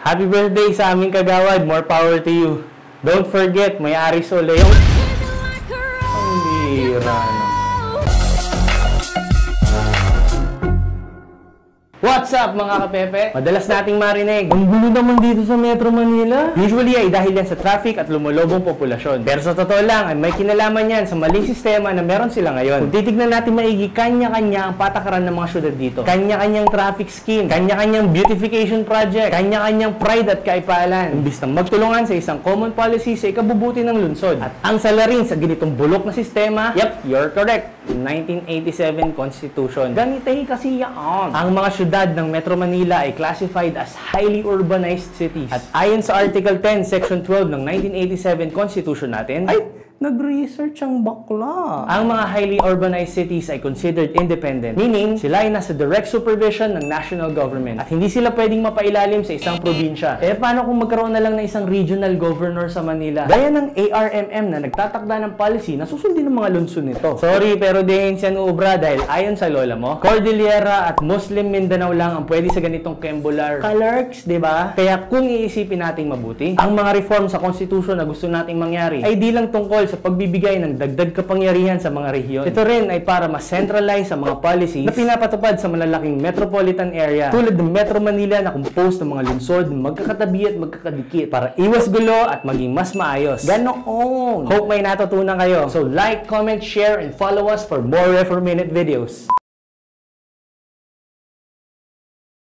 Happy birthday sa aming kagawad. More power to you. Don't forget, may Arisol yung... Ang bira naman. What's up mga kapepe? Madalas nating marinig, ang gulo naman dito sa Metro Manila. Usually ay dahil yan sa traffic at lumulobong populasyon. Pero sa totoo lang, ay may kinalaman yan sa maling sistema na meron sila ngayon. Kung titignan natin maigi, kanya-kanya ang patakaran ng mga syudad dito. Kanya-kanyang traffic scheme, kanya-kanyang beautification project, kanya-kanyang pride at kaipalan. Imbis na magtulungan sa isang common policy sa ikabubuti ng lungsod. At ang salarin sa ganitong bulok na sistema, yep, you're correct. 1987 Constitution. Ganitay kasi yan. Ang mga syudad ng Metro Manila ay classified as highly urbanized cities. At ayon sa Article 10, Section 12 ng 1987 Constitution natin, ay nag-research ang bakla. Ang mga highly urbanized cities ay considered independent, meaning sila ay nasa direct supervision ng national government at hindi sila pwedeng mapailalim sa isang probinsya. Eh paano kung magkaroon na lang ng isang regional governor sa Manila? Gaya ng ARMM na nagtatakda ng policy na susundin ng mga lungsod nito. Sorry, pero din siya nuubra dahil ayon sa lola mo, Cordillera at Muslim Mindanao lang ang pwede sa ganitong kembular kalarks, diba? Kaya kung iisipin nating mabuti, ang mga reform sa konstitusyon na gusto nating mangyari ay di lang tungkol sa pagbibigay ng dagdag kapangyarihan sa mga rehiyon. Ito rin ay para mas centralize sa mga policies na pinapatupad sa malalaking metropolitan area tulad ng Metro Manila na composed ng mga lungsod magkakatabi at magkakadikit para iwas gulo at maging mas maayos. Ganoon! Hope may natutunan kayo. So like, comment, share, and follow us for more Refor Minute videos.